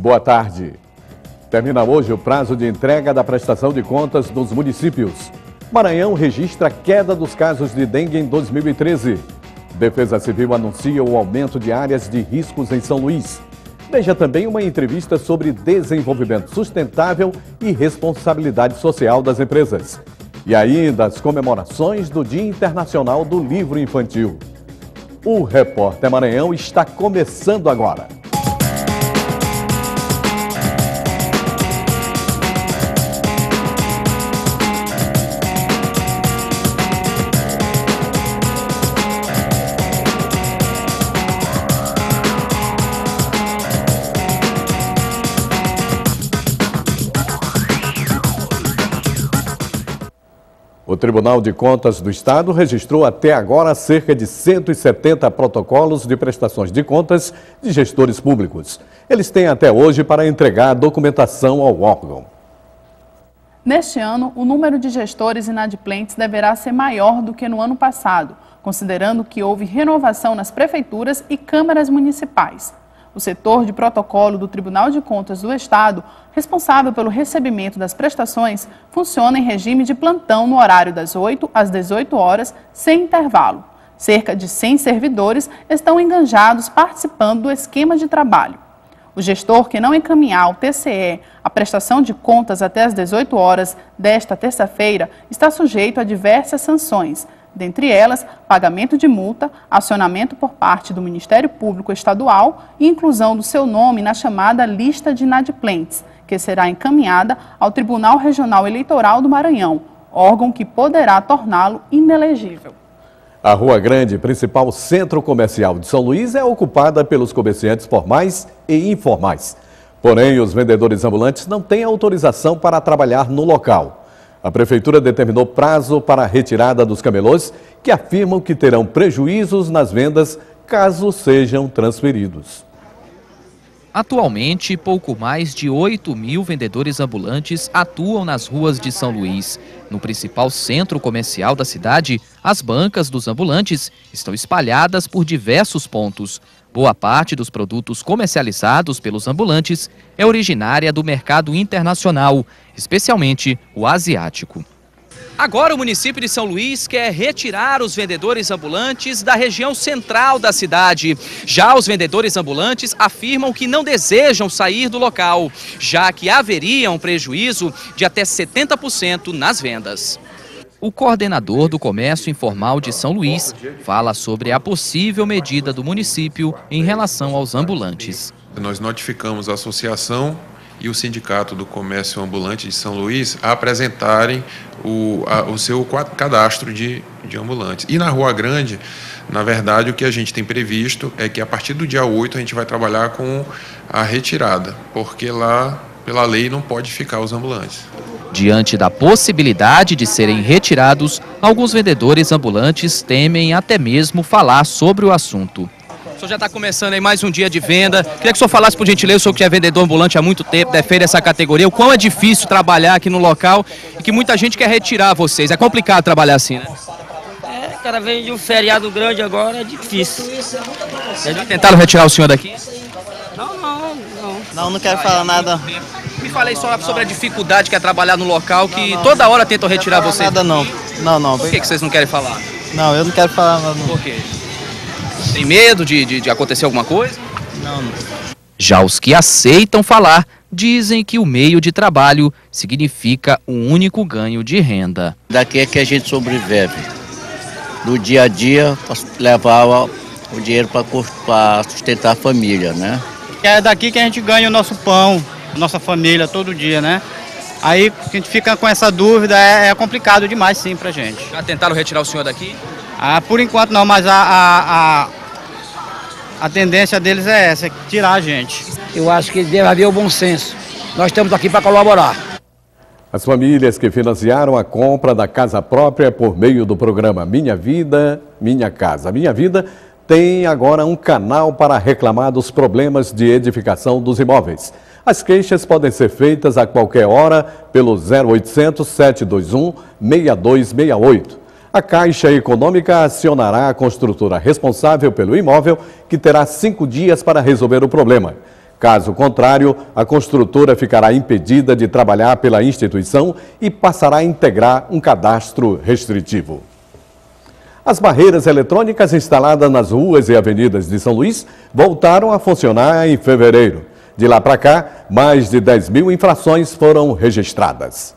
Boa tarde. Termina hoje o prazo de entrega da prestação de contas dos municípios. Maranhão registra queda dos casos de dengue em 2013. Defesa Civil anuncia o aumento de áreas de riscos em São Luís. Veja também uma entrevista sobre desenvolvimento sustentável e responsabilidade social das empresas. E ainda as comemorações do Dia Internacional do Livro Infantil. O Repórter Maranhão está começando agora. O Tribunal de Contas do Estado registrou até agora cerca de 170 protocolos de prestações de contas de gestores públicos. Eles têm até hoje para entregar a documentação ao órgão. Neste ano, o número de gestores inadimplentes deverá ser maior do que no ano passado, considerando que houve renovação nas prefeituras e câmaras municipais. O setor de protocolo do Tribunal de Contas do Estado, responsável pelo recebimento das prestações, funciona em regime de plantão no horário das 8 às 18 horas, sem intervalo. Cerca de 100 servidores estão enganjados participando do esquema de trabalho. O gestor que não encaminhar ao TCE a prestação de contas até às 18 horas desta terça-feira está sujeito a diversas sanções. Dentre elas, pagamento de multa, acionamento por parte do Ministério Público Estadual e inclusão do seu nome na chamada lista de inadimplentes, que será encaminhada ao Tribunal Regional Eleitoral do Maranhão, órgão que poderá torná-lo inelegível. A Rua Grande, principal centro comercial de São Luís, é ocupada pelos comerciantes formais e informais. Porém, os vendedores ambulantes não têm autorização para trabalhar no local. A Prefeitura determinou prazo para a retirada dos camelôs, que afirmam que terão prejuízos nas vendas caso sejam transferidos. Atualmente, pouco mais de 8.000 vendedores ambulantes atuam nas ruas de São Luís. No principal centro comercial da cidade, as bancas dos ambulantes estão espalhadas por diversos pontos. Boa parte dos produtos comercializados pelos ambulantes é originária do mercado internacional, especialmente o asiático. Agora o município de São Luís quer retirar os vendedores ambulantes da região central da cidade. Já os vendedores ambulantes afirmam que não desejam sair do local, já que haveria um prejuízo de até 70% nas vendas. O coordenador do Comércio Informal de São Luís fala sobre a possível medida do município em relação aos ambulantes. Nós notificamos a associação e o Sindicato do Comércio Ambulante de São Luís a apresentarem o seu cadastro de ambulantes. E na Rua Grande, na verdade, o que a gente tem previsto é que a partir do dia 8 a gente vai trabalhar com a retirada, porque lá, pela lei, não pode ficar os ambulantes. Diante da possibilidade de serem retirados, alguns vendedores ambulantes temem até mesmo falar sobre o assunto. O senhor já está começando aí mais um dia de venda. Queria que o senhor falasse, por gentileza, o senhor que é vendedor ambulante há muito tempo, defende essa categoria, o quão é difícil trabalhar aqui no local e que muita gente quer retirar vocês. É complicado trabalhar assim, né? Cara, vem de um feriado grande agora, é difícil. Já tentaram retirar o senhor daqui? Não. Não quero falar nada. Me falei só sobre a dificuldade que é trabalhar no local, que toda hora tentam retirar vocês. Nada não. Não. Por que vocês não querem falar? Não, eu não quero falar nada não. Por quê? Tem medo de acontecer alguma coisa? Não. Já os que aceitam falar dizem que o meio de trabalho significa um único ganho de renda. Daqui é que a gente sobrevive. No dia a dia, para levar o dinheiro para sustentar a família, né? É daqui que a gente ganha o nosso pão, nossa família, todo dia, né? Aí a gente fica com essa dúvida, é complicado demais sim pra gente. Já tentaram retirar o senhor daqui? Por enquanto não, mas a tendência deles é essa, é tirar a gente. Eu acho que deve haver o bom senso. Nós estamos aqui para colaborar. As famílias que financiaram a compra da casa própria por meio do programa Minha Vida, Minha Casa, Minha Vida, tem agora um canal para reclamar dos problemas de edificação dos imóveis. As queixas podem ser feitas a qualquer hora pelo 0800 721 6268. A Caixa Econômica acionará a construtora responsável pelo imóvel, que terá 5 dias para resolver o problema. Caso contrário, a construtora ficará impedida de trabalhar pela instituição e passará a integrar um cadastro restritivo. As barreiras eletrônicas instaladas nas ruas e avenidas de São Luís voltaram a funcionar em fevereiro. De lá para cá, mais de 10 mil infrações foram registradas.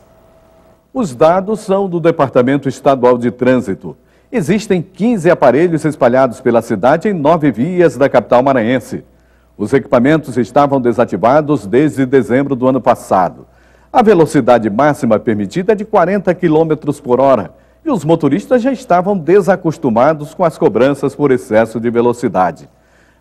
Os dados são do Departamento Estadual de Trânsito. Existem 15 aparelhos espalhados pela cidade em 9 vias da capital maranhense. Os equipamentos estavam desativados desde dezembro do ano passado. A velocidade máxima permitida é de 40 km por hora e os motoristas já estavam desacostumados com as cobranças por excesso de velocidade.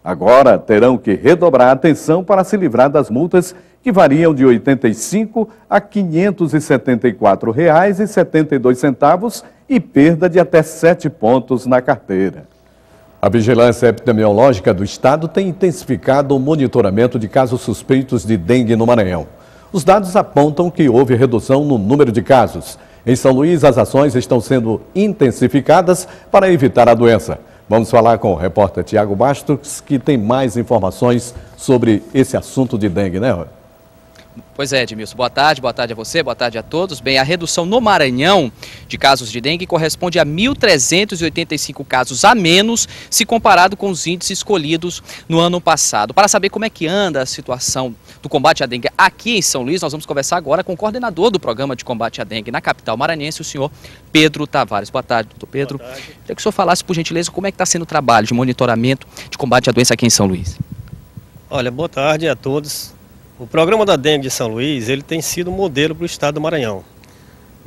Agora terão que redobrar a atenção para se livrar das multas que variam de R$ 85 a R$ 574,72 e perda de até 7 pontos na carteira. A Vigilância Epidemiológica do Estado tem intensificado o monitoramento de casos suspeitos de dengue no Maranhão. Os dados apontam que houve redução no número de casos. Em São Luís, as ações estão sendo intensificadas para evitar a doença. Vamos falar com o repórter Tiago Bastos, que tem mais informações sobre esse assunto de dengue, né, Rô? Pois é, Edmilson. Boa tarde a você, boa tarde a todos. Bem, a redução no Maranhão de casos de dengue corresponde a 1.385 casos a menos, se comparado com os índices escolhidos no ano passado. Para saber como é que anda a situação do combate à dengue aqui em São Luís, nós vamos conversar agora com o coordenador do programa de combate à dengue na capital maranhense, o senhor Pedro Tavares. Boa tarde, doutor Pedro. Boa tarde. Queria que o senhor falasse, por gentileza, como é que está sendo o trabalho de monitoramento de combate à doença aqui em São Luís. Olha, boa tarde a todos. O programa da dengue de São Luís, ele tem sido um modelo para o estado do Maranhão.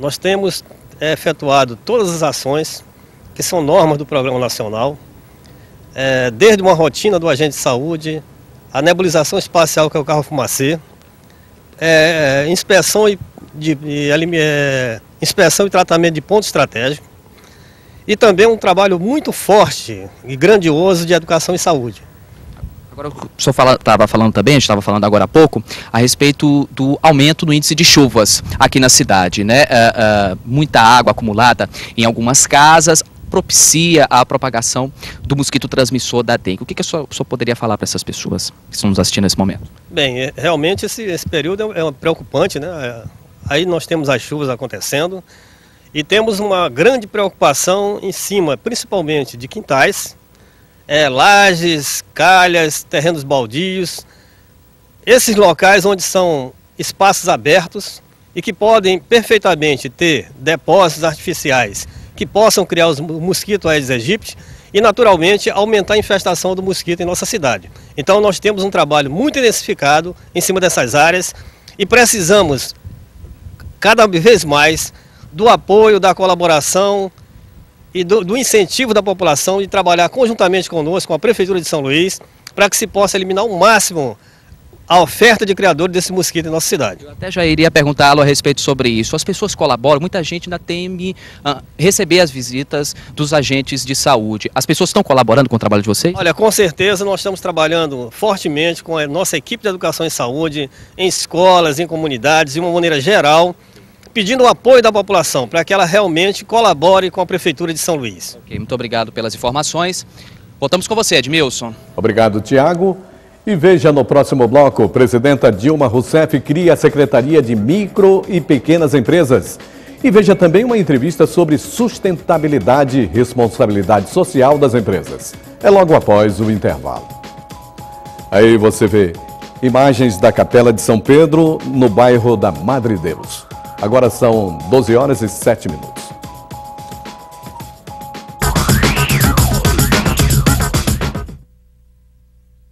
Nós temos efetuado todas as ações que são normas do programa nacional, desde uma rotina do agente de saúde, a nebulização espacial, que é o carro fumacê, inspeção e tratamento de ponto estratégico, e também um trabalho muito forte e grandioso de educação e saúde. Agora, o senhor estava falando também, a gente estava falando agora há pouco, a respeito do aumento no índice de chuvas aqui na cidade, né? Muita água acumulada em algumas casas propicia a propagação do mosquito transmissor da dengue. O que o senhor poderia falar para essas pessoas que estão nos assistindo nesse momento? Bem, realmente esse período é preocupante, né? Aí nós temos as chuvas acontecendo e temos uma grande preocupação em cima, principalmente de quintais, lajes, calhas, terrenos baldios, esses locais onde são espaços abertos e que podem perfeitamente ter depósitos artificiais que possam criar os mosquitos Aedes aegypti e naturalmente aumentar a infestação do mosquito em nossa cidade. Então nós temos um trabalho muito intensificado em cima dessas áreas e precisamos cada vez mais do apoio, da colaboração e do incentivo da população de trabalhar conjuntamente conosco, com a Prefeitura de São Luís, para que se possa eliminar ao máximo a oferta de criadores desse mosquito em nossa cidade. Eu até já iria perguntá-lo a respeito sobre isso. As pessoas colaboram, muita gente ainda teme receber as visitas dos agentes de saúde. As pessoas estão colaborando com o trabalho de vocês? Olha, com certeza nós estamos trabalhando fortemente com a nossa equipe de educação e saúde, em escolas, em comunidades, de uma maneira geral, pedindo o apoio da população para que ela realmente colabore com a Prefeitura de São Luís. Ok, muito obrigado pelas informações. Voltamos com você, Edmilson. Obrigado, Tiago. E veja no próximo bloco, presidenta Dilma Rousseff cria a Secretaria de Micro e Pequenas Empresas. E veja também uma entrevista sobre sustentabilidade e responsabilidade social das empresas. É logo após o intervalo. Aí você vê imagens da Capela de São Pedro, no bairro da Madre Deus. Agora são 12h07.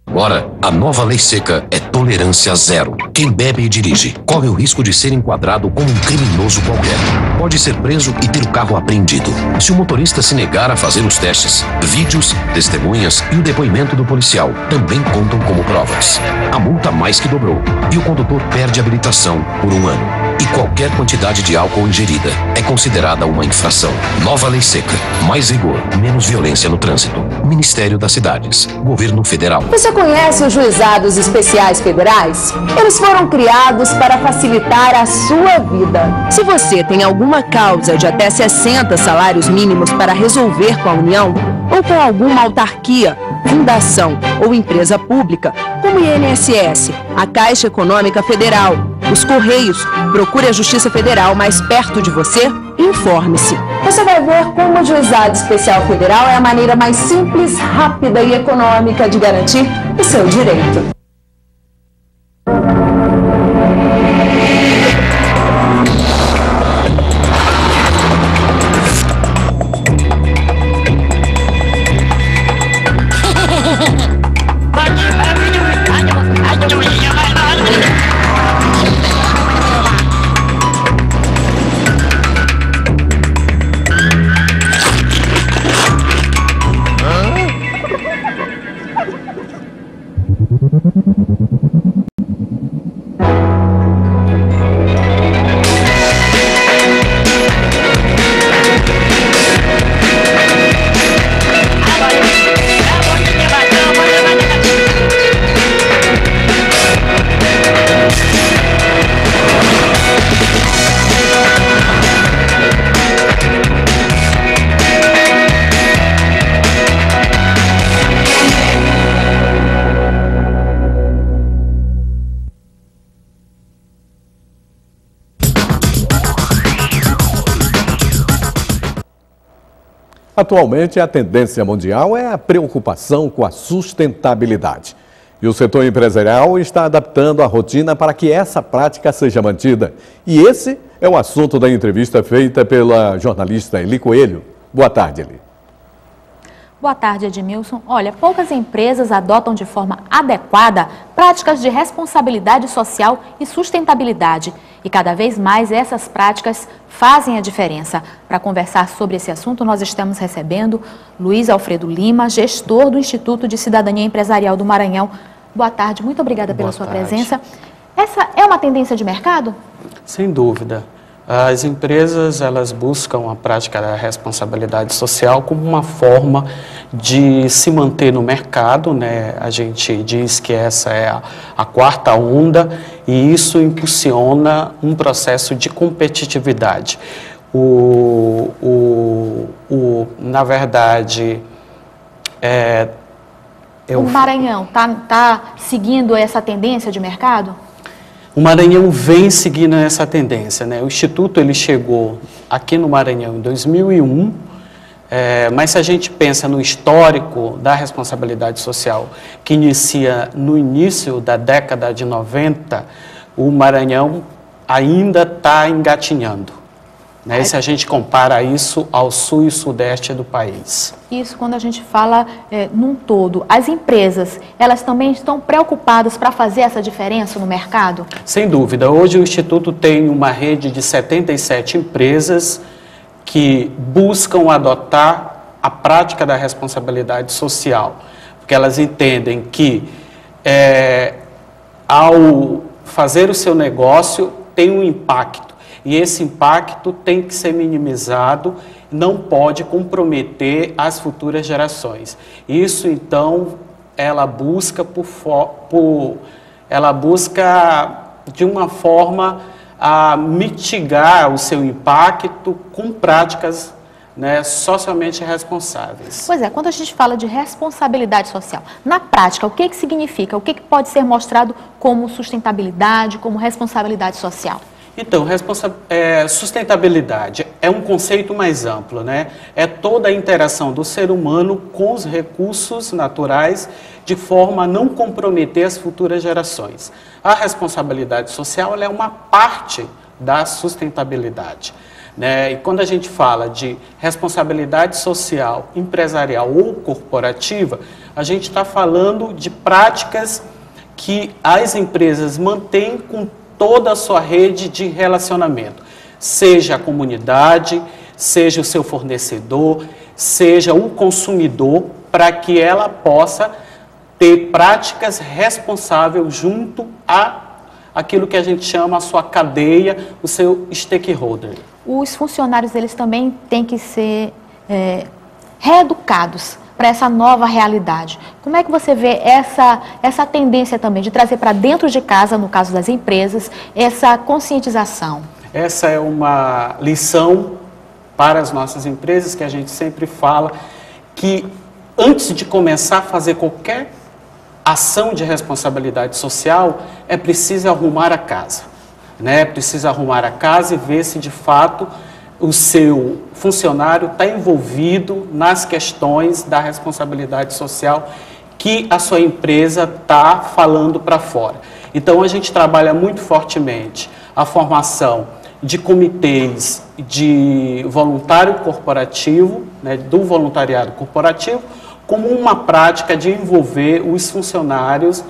Agora, a nova lei seca é tolerância zero. Quem bebe e dirige corre o risco de ser enquadrado como um criminoso qualquer. Pode ser preso e ter o carro apreendido. Se o motorista se negar a fazer os testes, vídeos, testemunhas e o depoimento do policial também contam como provas. A multa mais que dobrou e o condutor perde a habilitação por 1 ano. E qualquer quantidade de álcool ingerida é considerada uma infração. Nova lei seca. Mais rigor, menos violência no trânsito. Ministério das Cidades. Governo Federal. Você conhece os juizados especiais federais? Eles foram criados para facilitar a sua vida. Se você tem alguma causa de até 60 salários mínimos para resolver com a União ou com alguma autarquia, fundação ou empresa pública, como o INSS, a Caixa Econômica Federal, os Correios, procure a Justiça Federal mais perto de você e informe-se. Você vai ver como o Juizado Especial Federal é a maneira mais simples, rápida e econômica de garantir o seu direito. Atualmente, a tendência mundial é a preocupação com a sustentabilidade. E o setor empresarial está adaptando a rotina para que essa prática seja mantida. E esse é o assunto da entrevista feita pela jornalista Eli Coelho. Boa tarde, Eli. Boa tarde, Edmilson. Olha, poucas empresas adotam de forma adequada práticas de responsabilidade social e sustentabilidade. E cada vez mais essas práticas fazem a diferença. Para conversar sobre esse assunto, nós estamos recebendo Luiz Alfredo Lima, gestor do Instituto de Cidadania Empresarial do Maranhão. Boa tarde, muito obrigada pela sua presença. Essa é uma tendência de mercado? Sem dúvida. As empresas, elas buscam a prática da responsabilidade social como uma forma de se manter no mercado, né? A gente diz que essa é a quarta onda e isso impulsiona um processo de competitividade. Na verdade, o Maranhão está seguindo essa tendência de mercado? O Maranhão vem seguindo essa tendência, né? O Instituto ele chegou aqui no Maranhão em 2001, mas se a gente pensa no histórico da responsabilidade social, que inicia no início da década de 90, o Maranhão ainda está engatinhando, né? E se a gente compara isso ao sul e sudeste do país. Isso quando a gente fala num todo. As empresas, elas também estão preocupadas para fazer essa diferença no mercado? Sem dúvida. Hoje o Instituto tem uma rede de 77 empresas que buscam adotar a prática da responsabilidade social, porque elas entendem que ao fazer o seu negócio tem um impacto, e esse impacto tem que ser minimizado, não pode comprometer as futuras gerações. Isso, então, ela busca de uma forma a mitigar o seu impacto com práticas, né, socialmente responsáveis. Pois é, quando a gente fala de responsabilidade social, na prática, o que significa? O que pode ser mostrado como sustentabilidade, como responsabilidade social? Então, sustentabilidade é um conceito mais amplo, né? É toda a interação do ser humano com os recursos naturais de forma a não comprometer as futuras gerações. A responsabilidade social ela é uma parte da sustentabilidade, né? E quando a gente fala de responsabilidade social, empresarial ou corporativa, a gente está falando de práticas que as empresas mantêm com toda a sua rede de relacionamento, seja a comunidade, seja o seu fornecedor, seja o consumidor, para que ela possa ter práticas responsáveis junto àquilo que a gente chama a sua cadeia, o seu stakeholder. Os funcionários, eles também têm que ser reeducados para essa nova realidade. Como é que você vê essa tendência também de trazer para dentro de casa, no caso das empresas, essa conscientização? Essa é uma lição para as nossas empresas que a gente sempre fala que antes de começar a fazer qualquer ação de responsabilidade social, é preciso arrumar a casa, né? Precisa arrumar a casa e ver se de fato o seu funcionário está envolvido nas questões da responsabilidade social que a sua empresa está falando para fora. Então, a gente trabalha muito fortemente a formação de comitês de voluntário corporativo, né, do voluntariado corporativo, como uma prática de envolver os funcionários,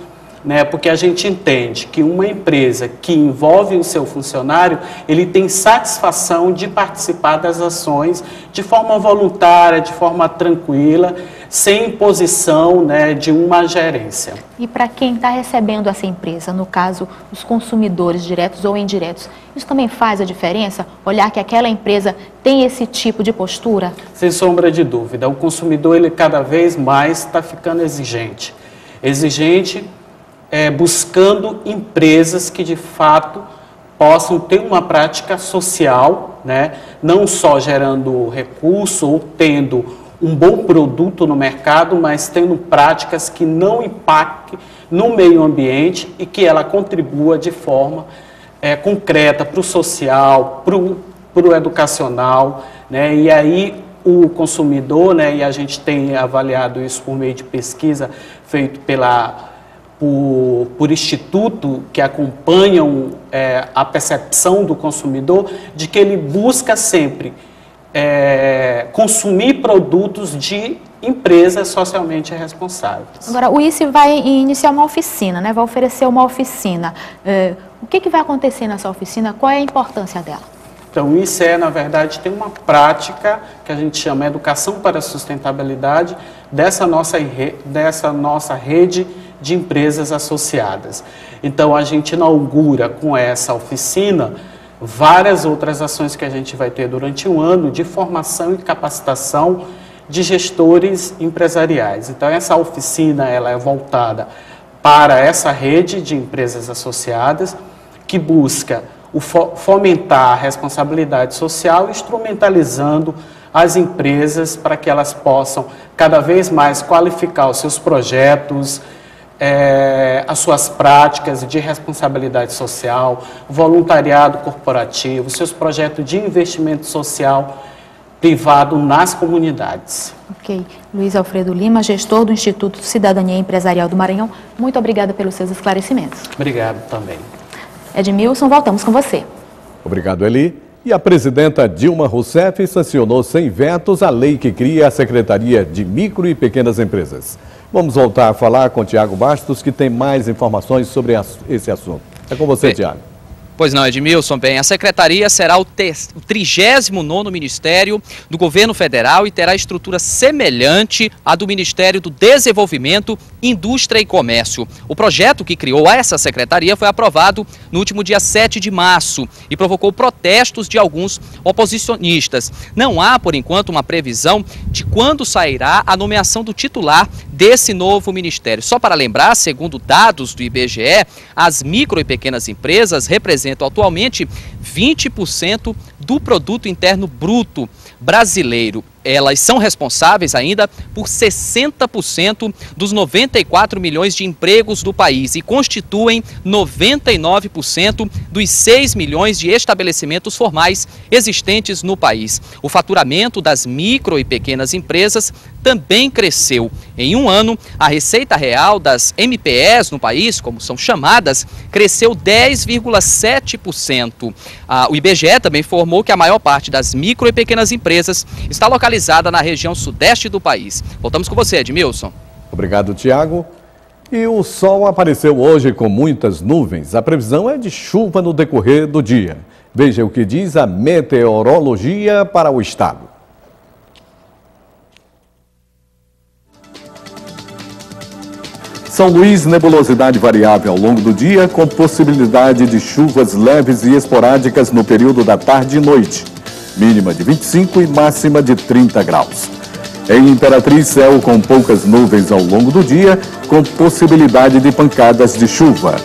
né, porque a gente entende que uma empresa que envolve o seu funcionário, ele tem satisfação de participar das ações de forma voluntária, de forma tranquila, sem imposição, né, de uma gerência. E para quem está recebendo essa empresa, no caso, os consumidores diretos ou indiretos, isso também faz a diferença? Olhar que aquela empresa tem esse tipo de postura? Sem sombra de dúvida. O consumidor, ele cada vez mais está ficando exigente. Buscando empresas que, de fato, possam ter uma prática social, né, não só gerando recurso ou tendo um bom produto no mercado, mas tendo práticas que não impactem no meio ambiente e que ela contribua de forma concreta para o social, para o educacional, né? E aí o consumidor, né, e a gente tem avaliado isso por meio de pesquisa feito por instituto que acompanham a percepção do consumidor, de que ele busca sempre consumir produtos de empresas socialmente responsáveis. Agora, o ICE vai iniciar uma oficina, né? Vai oferecer uma oficina. O que vai acontecer nessa oficina? Qual é a importância dela? Então, o ICE, na verdade, tem uma prática que a gente chama Educação para a Sustentabilidade dessa nossa rede de empresas associadas. Então, a gente inaugura com essa oficina várias outras ações que a gente vai ter durante um ano de formação e capacitação de gestores empresariais. Então, essa oficina ela é voltada para essa rede de empresas associadas que busca fomentar a responsabilidade social, instrumentalizando as empresas para que elas possam cada vez mais qualificar os seus projetos, as suas práticas de responsabilidade social, voluntariado corporativo, seus projetos de investimento social privado nas comunidades. Ok. Luiz Alfredo Lima, gestor do Instituto Cidadania Empresarial do Maranhão, muito obrigada pelos seus esclarecimentos. Obrigado também. Edmilson, voltamos com você. Obrigado, Eli. E a presidenta Dilma Rousseff sancionou sem vetos a lei que cria a Secretaria de Micro e Pequenas Empresas. Vamos voltar a falar com Tiago Bastos, que tem mais informações sobre esse assunto. É com você, Tiago. Pois não, Edmilson, bem, a Secretaria será o 39º Ministério do Governo Federal e terá estrutura semelhante à do Ministério do Desenvolvimento, Indústria e Comércio. O projeto que criou essa Secretaria foi aprovado no último dia 7 de março e provocou protestos de alguns oposicionistas. Não há, por enquanto, uma previsão de quando sairá a nomeação do titular desse novo ministério. Só para lembrar, segundo dados do IBGE, as micro e pequenas empresas representam atualmente 20% do produto interno bruto brasileiro. Elas são responsáveis ainda por 60% dos 94 milhões de empregos do país e constituem 99% dos 6 milhões de estabelecimentos formais existentes no país. O faturamento das micro e pequenas empresas também cresceu. Em um ano, a receita real das MPEs no país, como são chamadas, cresceu 10,7%. O IBGE também informou que a maior parte das micro e pequenas empresas está localizada na região sudeste do país. Voltamos com você, Edmilson. Obrigado, Tiago. E o sol apareceu hoje com muitas nuvens. A previsão é de chuva no decorrer do dia. Veja o que diz a meteorologia para o estado. São Luís, nebulosidade variável ao longo do dia, com possibilidade de chuvas leves e esporádicas no período da tarde e noite. Mínima de 25 e máxima de 30 graus. Em Imperatriz, céu com poucas nuvens ao longo do dia, com possibilidade de pancadas de chuva.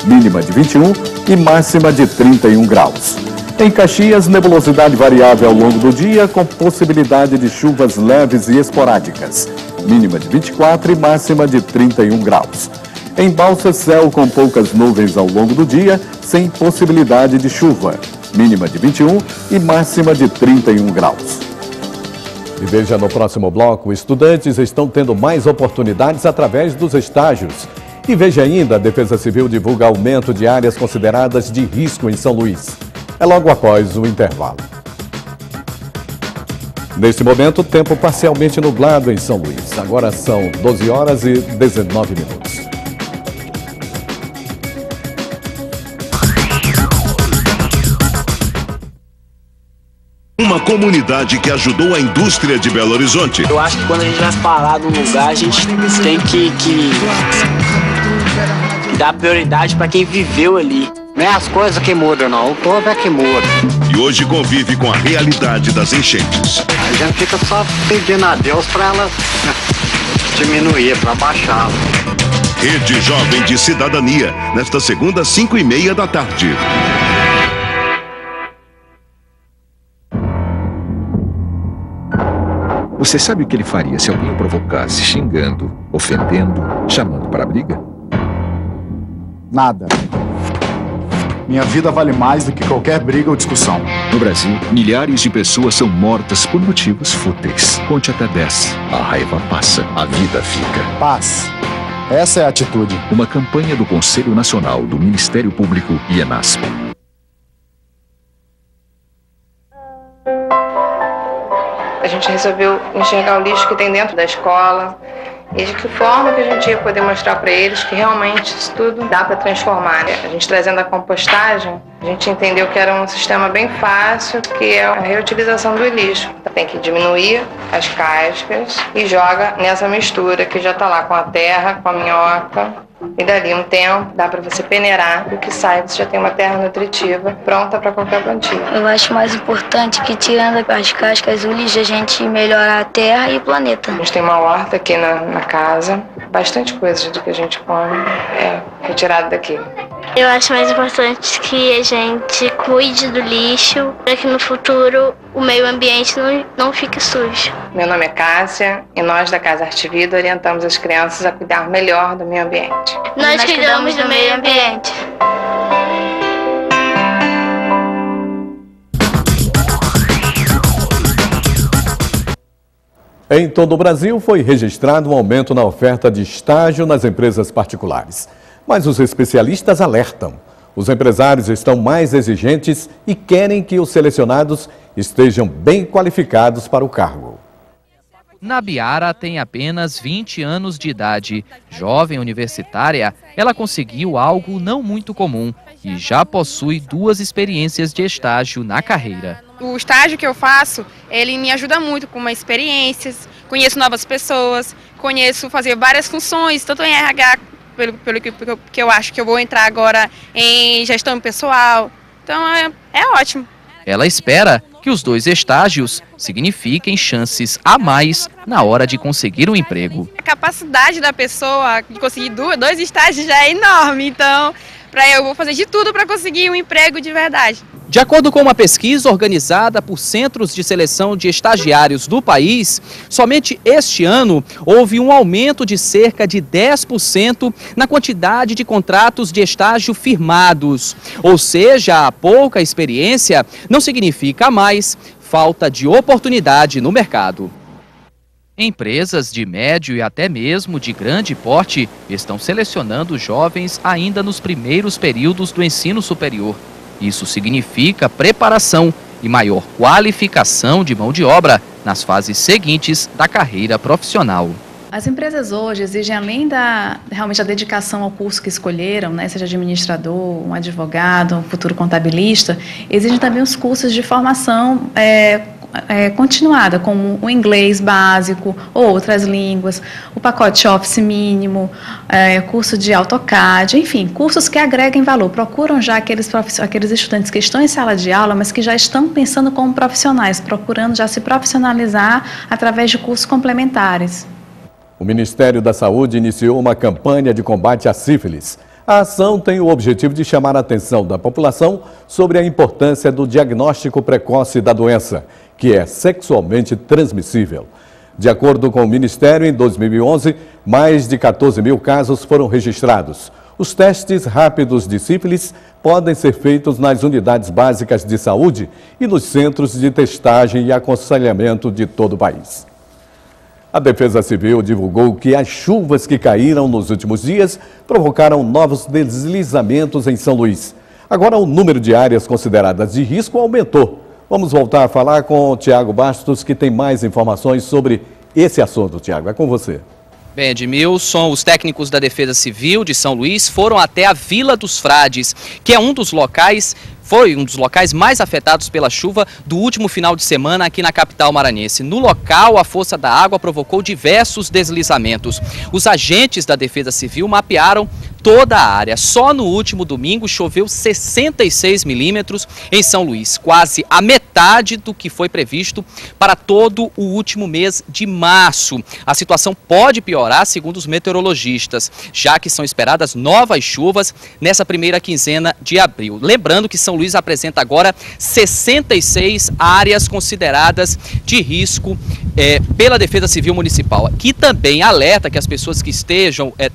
Mínima de 21 e máxima de 31 graus. Em Caxias, nebulosidade variável ao longo do dia, com possibilidade de chuvas leves e esporádicas. Mínima de 24 e máxima de 31 graus. Em Balsas, céu com poucas nuvens ao longo do dia, sem possibilidade de chuva. Mínima de 21 e máxima de 31 graus. E veja no próximo bloco, estudantes estão tendo mais oportunidades através dos estágios. E veja ainda, a Defesa Civil divulga aumento de áreas consideradas de risco em São Luís. É logo após o intervalo. Neste momento, tempo parcialmente nublado em São Luís. Agora são 12 horas e 19 minutos. Uma comunidade que ajudou a indústria de Belo Horizonte. Eu acho que quando a gente vai parar num lugar, a gente tem que dar prioridade para quem viveu ali. Não é as coisas que mudam, não. O povo é que muda. E hoje convive com a realidade das enchentes. A gente fica só pedindo a Deus para ela diminuir, para baixar. Rede Jovem de Cidadania, nesta segunda, 5h30 da tarde. Você sabe o que ele faria se alguém o provocasse, xingando, ofendendo, chamando para a briga? Nada. Minha vida vale mais do que qualquer briga ou discussão. No Brasil, milhares de pessoas são mortas por motivos fúteis. Conte até 10. A raiva passa, a vida fica. Paz. Essa é a atitude. Uma campanha do Conselho Nacional do Ministério Público e ENASP. A gente resolveu enxergar o lixo que tem dentro da escola e de que forma que a gente ia poder mostrar para eles que realmente isso tudo dá para transformar. A gente trazendo a compostagem, a gente entendeu que era um sistema bem fácil, que é a reutilização do lixo. Tem que diminuir as cascas e joga nessa mistura que já está lá com a terra, com a minhoca. E dali um tempo dá para você peneirar e o que sai você já tem uma terra nutritiva pronta para qualquer plantio. Eu acho mais importante que tirando as cascas do lixo a gente melhora a terra e o planeta. A gente tem uma horta aqui na casa, bastante coisa do que a gente come é retirado daqui. Eu acho mais importante que a gente cuide do lixo para que no futuro o meio ambiente não fique sujo. Meu nome é Cássia e nós da Casa Arte Vida orientamos as crianças a cuidar melhor do meio ambiente. Nós cuidamos do meio ambiente. Em todo o Brasil foi registrado um aumento na oferta de estágio nas empresas particulares. Mas os especialistas alertam. Os empresários estão mais exigentes e querem que os selecionados estejam bem qualificados para o cargo. Nabiara tem apenas 20 anos de idade. Jovem universitária, ela conseguiu algo não muito comum e já possui 2 experiências de estágio na carreira. O estágio que eu faço, ele me ajuda muito com uma experiências, conheço novas pessoas, conheço fazer várias funções, tanto em RH, pelo que eu acho que eu vou entrar agora em gestão pessoal. Então é ótimo. Ela espera que os 2 estágios signifiquem chances a mais na hora de conseguir um emprego. A capacidade da pessoa de conseguir 2 estágios já é enorme, então eu vou fazer de tudo para conseguir um emprego de verdade. De acordo com uma pesquisa organizada por centros de seleção de estagiários do país, somente este ano houve um aumento de cerca de 10% na quantidade de contratos de estágio firmados. Ou seja, a pouca experiência não significa mais falta de oportunidade no mercado. Empresas de médio e até mesmo de grande porte estão selecionando jovens ainda nos primeiros períodos do ensino superior. Isso significa preparação e maior qualificação de mão de obra nas fases seguintes da carreira profissional. As empresas hoje exigem, além realmente a dedicação ao curso que escolheram, né, seja administrador, um advogado, um futuro contabilista, exigem também os cursos de formação continuada, como o inglês básico ou outras línguas, o pacote Office mínimo, curso de AutoCAD, enfim, cursos que agreguem valor. Procuram já aqueles estudantes que estão em sala de aula, mas que já estão pensando como profissionais, procurando já se profissionalizar através de cursos complementares. O Ministério da Saúde iniciou uma campanha de combate à sífilis. A ação tem o objetivo de chamar a atenção da população sobre a importância do diagnóstico precoce da doença, que é sexualmente transmissível. De acordo com o Ministério, em 2011, mais de 14 mil casos foram registrados. Os testes rápidos de sífilis podem ser feitos nas unidades básicas de saúde e nos centros de testagem e aconselhamento de todo o país. A Defesa Civil divulgou que as chuvas que caíram nos últimos dias provocaram novos deslizamentos em São Luís. Agora o número de áreas consideradas de risco aumentou. Vamos voltar a falar com o Tiago Bastos, que tem mais informações sobre esse assunto. Tiago, é com você. Bem, Edmilson, os técnicos da Defesa Civil de São Luís foram até a Vila dos Frades, que é um dos locais mais afetados pela chuva do último final de semana aqui na capital maranhense. No local, a força da água provocou diversos deslizamentos. Os agentes da Defesa Civil mapearam toda a área. Só no último domingo choveu 66 milímetros em São Luís, quase a metade do que foi previsto para todo o último mês de março. A situação pode piorar, segundo os meteorologistas, já que são esperadas novas chuvas nessa primeira quinzena de abril. Lembrando que São Luís apresenta agora 66 áreas consideradas de risco pela Defesa Civil Municipal, que também alerta que as pessoas que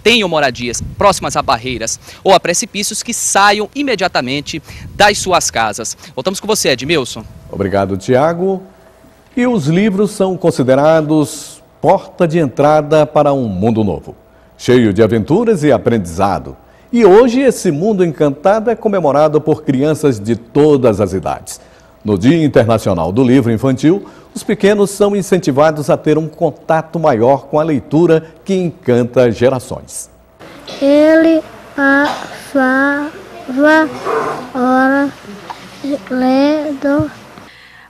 tenham moradias próximas a barreiras ou a precipícios que saiam imediatamente das suas casas. Voltamos com você, Edmilson. Obrigado, Tiago. E os livros são considerados porta de entrada para um mundo novo, cheio de aventuras e aprendizado. E hoje esse mundo encantado é comemorado por crianças de todas as idades. No Dia Internacional do Livro Infantil, os pequenos são incentivados a ter um contato maior com a leitura que encanta gerações. Ele passava horas lendo.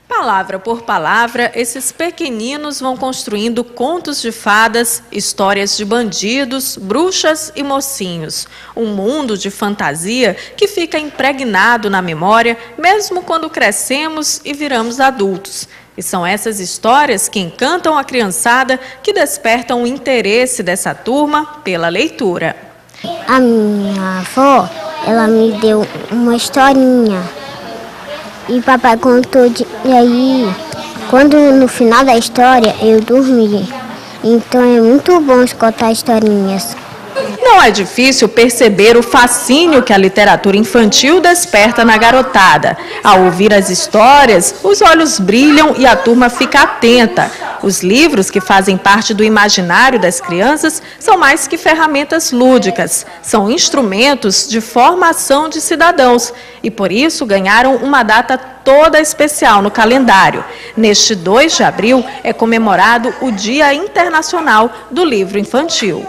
Palavra por palavra, esses pequeninos vão construindo contos de fadas, histórias de bandidos, bruxas e mocinhos. Um mundo de fantasia que fica impregnado na memória, mesmo quando crescemos e viramos adultos. E são essas histórias que encantam a criançada, que despertam o interesse dessa turma pela leitura. A minha avó, ela me deu uma historinha. E papai contou, e aí, quando no final da história eu dormi. Então é muito bom escutar historinhas. Não é difícil perceber o fascínio que a literatura infantil desperta na garotada. Ao ouvir as histórias, os olhos brilham e a turma fica atenta. Os livros, que fazem parte do imaginário das crianças, são mais que ferramentas lúdicas. São instrumentos de formação de cidadãos e, por isso, ganharam uma data toda especial no calendário. Neste 2 de abril é comemorado o Dia Internacional do Livro Infantil.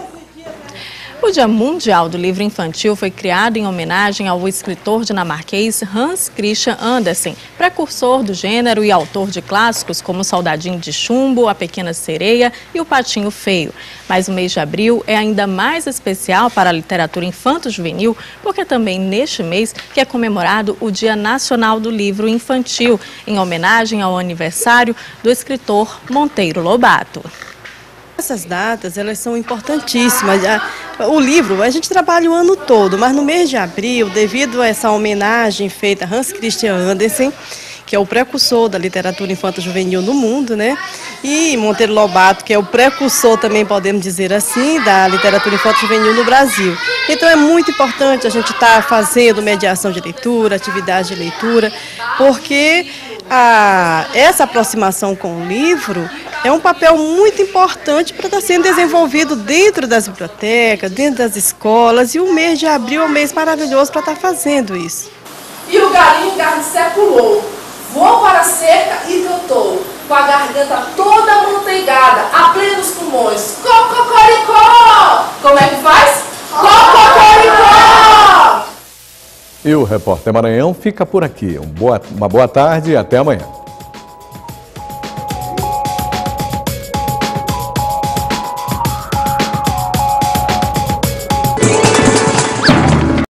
O Dia Mundial do Livro Infantil foi criado em homenagem ao escritor dinamarquês Hans Christian Andersen, precursor do gênero e autor de clássicos como Soldadinho de Chumbo, A Pequena Sereia e O Patinho Feio. Mas o mês de abril é ainda mais especial para a literatura infanto-juvenil, porque também neste mês que é comemorado o Dia Nacional do Livro Infantil, em homenagem ao aniversário do escritor Monteiro Lobato. Essas datas, elas são importantíssimas. O livro, a gente trabalha o ano todo, mas no mês de abril, devido a essa homenagem feita a Hans Christian Andersen, que é o precursor da literatura infanto-juvenil no mundo, né? E Monteiro Lobato, que é o precursor também, podemos dizer assim, da literatura infanto-juvenil no Brasil. Então é muito importante a gente estar fazendo mediação de leitura, atividade de leitura, porque essa aproximação com o livro é um papel muito importante para estar sendo desenvolvido dentro das bibliotecas, dentro das escolas, e o mês de abril é um mês maravilhoso para estar fazendo isso. E o galinho Garnicé pulou, voou para a cerca e cantou, com a garganta toda amanteigada, a plenos pulmões. Cococoricó! Como é que faz? Cococoricó! E o Repórter Maranhão fica por aqui. Uma boa tarde e até amanhã.